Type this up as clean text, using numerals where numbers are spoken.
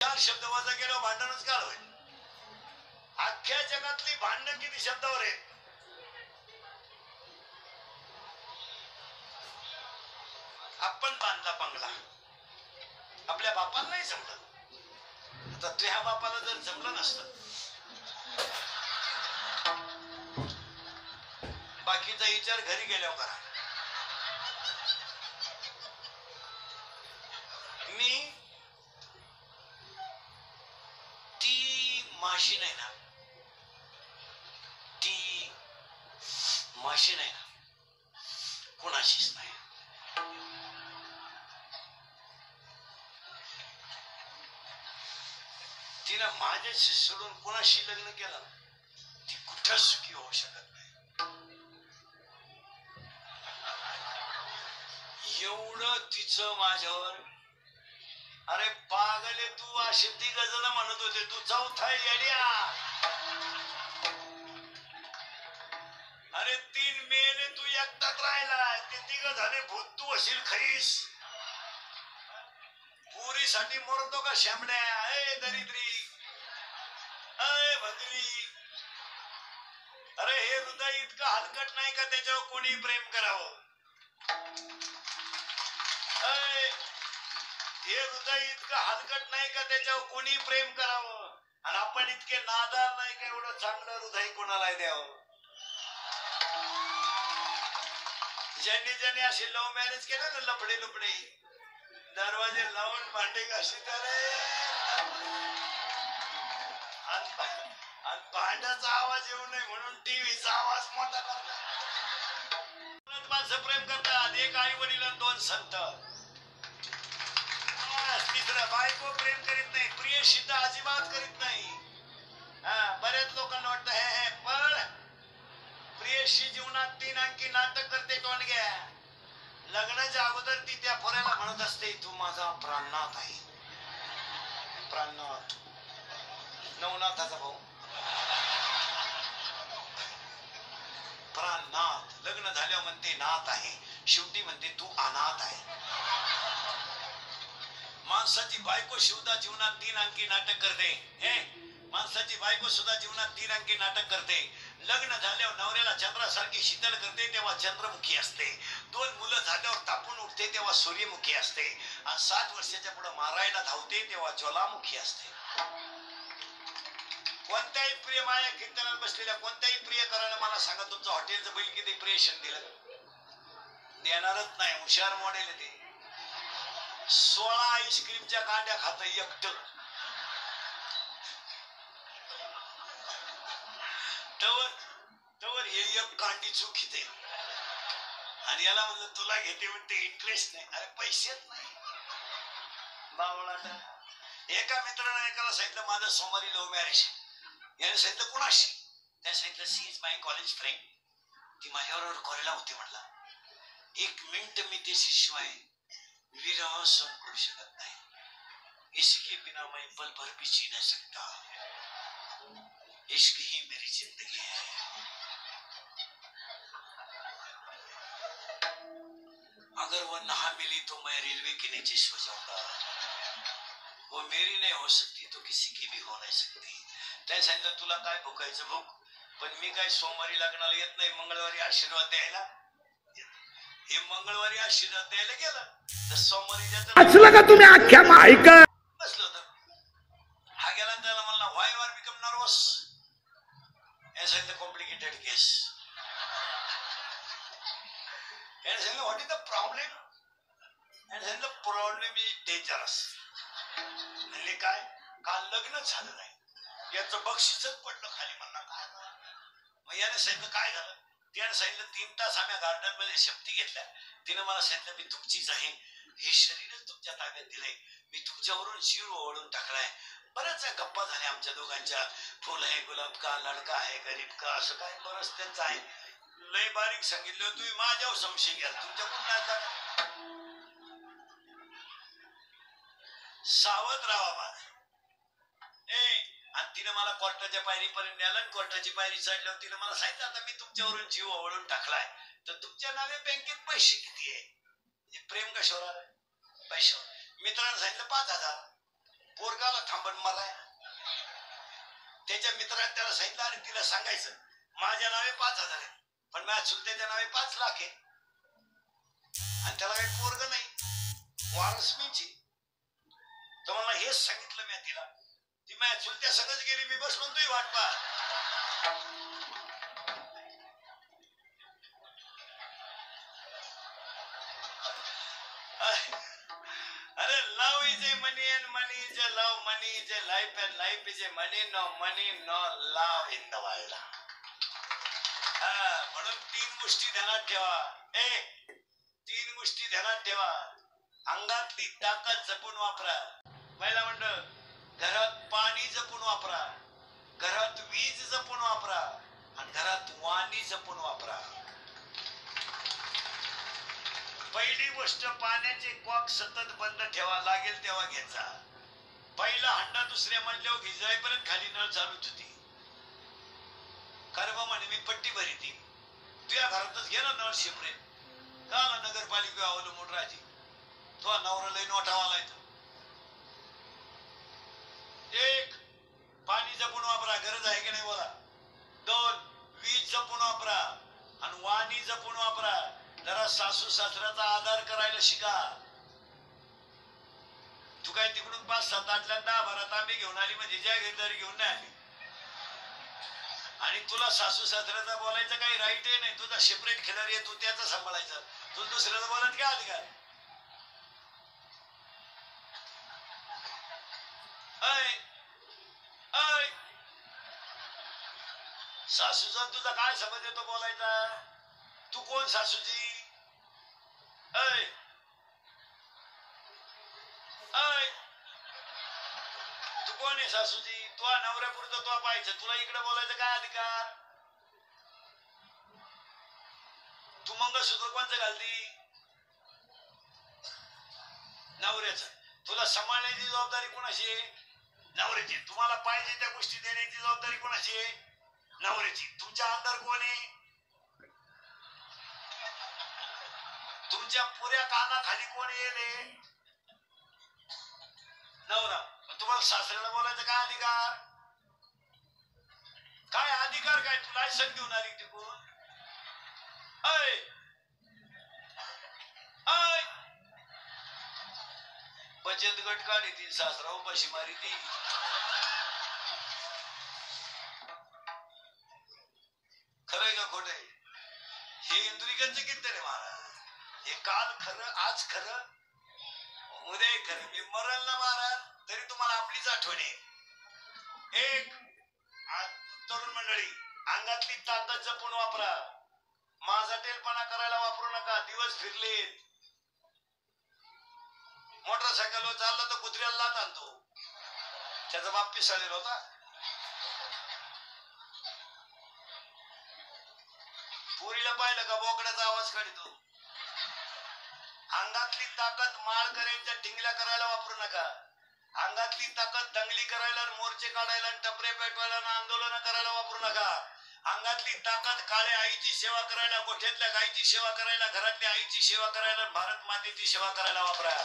चार शब्द वाजा केल्यावर भांडणच काळ होईल. अख्ख्या जगातली भांडणं किती शब्दावर आहेत. आपण बांधला बंगला, आपल्या बापाला नाही जमलं. आता तुझ्या बापाला जर जमलं नसतं, बाकीचा विचार घरी गेल्यावर करा. मी ती माशी नाही ना, ती माशी नाही ना, कोणाशीच नाही. तिनं माझ्याशी सोडून कोणाशी लग्न केलं, ती कुठं सुखी होऊ शकत नाही. एवढं तिचं माझ्यावर. अरे पागले तू, अशी ती गजल म्हणत होते, तू चौथा येड्या. अरे 3 मेले तू एकटाच राहिला, ते 3 झाले भूत, तू अशील खरीस. पुरीसाठी मरतो का शामड्या? ए दरिद्री, अय भद्री. अरे हे हृदय इतकं हलकट नाही का त्याच्यावर कोणी प्रेम करावं? हे हृदय इतकं हलकट नाही का त्याच्यावर कोणी प्रेम करावं? आणि आपण इतके नादार नाही का एवढं चांगलं हृदय कोणाला द्यावं? ज्यांनी ज्यांनी अशी लव्ह मॅरेज केलं ना, लपडे लुपडे दरवाजे लावून भांडे घाशी आणि भांड्याचा आवाज येऊ नये म्हणून टीव्हीचा आवाज मोठा करतात. माणसं प्रेम करतात, एक आई वडील आणि 2 संत. तिसरं बायको प्रेम करीत नाही, प्रियशी तर अजिबात करीत नाही. बऱ्याच लोकांना वाटतं हे पण प्रियशी जीवनात 3 अंकी नाटक करते. टोणग्या लग्नाच्या अगोदर ती त्या पोऱ्याला म्हणत असते, तू माझा प्राणनाथ आहे. प्राणनाथ, नवनाथाचा भाऊ. प्राणनाथ. लग्न झाल्यावर म्हणते नाथ आहे, शेवटी म्हणते तू अनाथ आहे. माणसाची बायको सुद्धा जीवनात 3 अंकी नाटक करते. माणसाची बायको सुद्धा जीवनात 3 अंकी नाटक करते. लग्न झाल्यावर नवऱ्याला चंद्रासारखी शीतल करते तेव्हा चंद्रमुखी असते. 2 मुलं झाल्यावर तापून उठते तेव्हा सूर्यमुखी असते. आणि 7 वर्षाच्या पुढे मारायला धावते तेव्हा ज्वालामुखी असते. कोणत्याही प्रिय माया कीर्तनात बसलेल्या कोणत्याही प्रियकराने मला सांगा, तुमचं हॉटेलचं बिल किती प्रियशन दिलं? देणारच नाही. हुशार मॉडेल आहे ते. 16 आईस्क्रीमच्या कांड्या खात एकट. तवर हे एक कांडी चुकीते. आणि याला म्हणलं तुला घेते म्हणते इंटरेस्ट नाही. अरे पैसेच नाही बावळाटा. एका मित्राने एकाला सांगितलं माझं सोमवारी लव्ह मॅरेज. याने सांगितलं कुणाशी? त्याने सांगितलं she is my college friend. ती माझ्याबरोबर कॉलेजला होती. म्हटला 1 मिनिट मी त्याशिवाय विरह सहन करू शकत नाही. इसके बिना मैं पल भर भी जी नहीं सकता. इश्क ही मेरी जिंदगी है. अगर वो ना मिली तो मैं रेलवे के नीचे सो जाऊंगा. वो मेरी नहीं हो सकती तो किसी की भी हो नहीं सकती. त्या सांगितलं तुला काय भुकायचं भूक, पण मी काय सोमवारी लग्नाला येत नाही, मंगळवारी आशीर्वाद द्यायला. हे मंगळवारी आशीर्वाद द्यायला गेला तर सोमवारी असलं का तुम्ही अख्ख्या ऐका बसलो होतं. हा गेला त्याला म्हणला व्हाय आर बिकम नर्वस. याने सांगितलं कॉम्प्लिकेटेड केस. याने सांगितलं व्हॉट इज द प्रॉब्लेम? याने सांगितलं प्रॉब्लेम इज डेंजरस. म्हणले काय? काल लग्नच झालं नाही, याचं बक्षीसच पडलं खाली. म्हणला काय? मग याने सांगितलं काय झालं? त्याने सांगितलं 3 तास आम्ही गार्डन मध्ये शक्ती घेतल्या. तिने मला सांगितलं मी तुमचीच आहे, हे शरीरच तुमच्या ताब्यात दिलंय, मी तुमच्यावरून जीव ओढून टाकलाय. बऱ्याच गप्पा झाल्या आमच्या दोघांच्या. फुल आहे गुलाब का, लडका आहे गरीब का, असं काय बरंच त्यांचं आहे. लय बारीक सांगितलं. तुम्ही माझ्यावर संशय घ्या, तुमच्याकडून नाही. सावध राहा माझ. आणि तिने मला कोर्टाच्या पायरीपर्यंत नेलं. कोर्टाची पायरी चढल्यावर तिने मला सांगितलं आता मी तुमच्यावरून जीव ओढून टाकलाय, तर तुमच्या नावे बँकेत पैसे किती आहे? प्रेम कशावर आलं? पैशावर. मित्रांनी सांगितलं 5000. पोरगाला थांबण मला त्याच्या मित्राने त्याला सांगितलं आणि तिला सांगायचं माझ्या नावे 5,000 आहे पण माझ्या चुलत्याच्या नावे 5 लाख आहे आणि त्याला काही पोरग नाही वारस मीची. तर मला हेच सांगितलं मी तिला. ती माझ्या चुलत्या सगळंच गेली मी बस म्हणतोय वाट पा. अरे love is a money and money is a love, money is a life and life is a money, no money, no love in the world. म्हणून 3 गोष्टी ध्यानात ठेवा. 3 गोष्टी ध्यानात ठेवा. अंगातली ताकद जपून वापरा. पहिला म्हणलं घरात पाणी जपून वापरा, घरात वीज जपून वापरा आणि घरात वाणी जपून वापरा. पहिली गोष्ट पाण्याचे कॉक सतत बंद ठेवा, लागेल तेव्हा घ्यायचा. पहिला हंडा दुसऱ्या मजल्यावर भिजायपर्यंत खाली नळ चालूच होती. कारण म्हणे मी पट्टी भरी ती तुझ्या घरातच घे ना नळ सेपरेट. का नगरपालिका अवलंबून राजी तो नवरा लई नोटावाला येतो. 1 पाणी जपून वापरा, गरज आहे की नाही बोला. 2 वीज जपून वापरा आणि वाणी जपून वापरा. जरा सासू सासऱ्याचा आदर करायला शिका. तू काय तिकडून 5-7 8 10-12 तांबे घेऊन आली म्हणजे जागीरदारी घेऊन नाही आली आणि तुला सासू सासऱ्याचा बोलायचं काही राईट आहे नाही. तुझा सेपरेट खिलारी आहे, तू त्याचा सांभाळायचं. तुला दुसऱ्याचा बोलायचं काय अधिकार. सासूचा तुझा काय समज येतो बोलायचा. तू कोण सासूजी. तू कोण आहे सासूजी. तू नवऱ्यापुरतं तो पाहायचं, तुला इकडे बोलायचं काय अधिकार. तू मंगळसूत्र कोणचं घालती. नवऱ्याचं. तुला सांभाळण्याची जबाबदारी कोणाची आहे. नवऱ्याची. तुम्हाला पाहिजे त्या गोष्टी देण्याची जबाबदारी कोणाची आहे. नवऱ्याची. तुमच्या अंदर कोण आहे. तुमच्या पुऱ्या कानाखाली कोण येईल. नवरा. तुम्हाला सासऱ्याला बोलायचं काय अधिकार. काय अधिकार काय. तुला लायसन घेऊन आली तिकडून. बचत गट काढी ती सासरा उपाशी मारी ती. खरंय का खोटंय. हे इंद्रिकांचं कीर्तन आहे महाराज. हे काल खरं, आज खरं, उद्या खरं. मी मरल ना महाराज तरी तुम्हाला आपलीच आठवण आहे. 1 तरुण मंडळी अंगातली ताकद जपून वापरा. माझा टेलपणा करायला वापरू नका. दिवस फिरलेत. मोटरसायकलवर चालला तर कुत्र्याला लाथ आणतो. त्याचा बाप पिसाळलेला होता. पोरीला पाहिलं का बोकड्याचा आवाज काढतो. अंगातली ताकद माळ करायच्या टिंगल्या करायला वापरू नका. अंगातली ताकद दंगली करायला, मोर्चे काढायला, टपरे पेटवायला, आंदोलन करायला वापरू नका. अंगातली ताकद काळ्या आईची सेवा करायला, गोठ्यातल्या गायची सेवा करायला, घरातल्या आईची सेवा करायला, भारत मातेची सेवा करायला वापरा.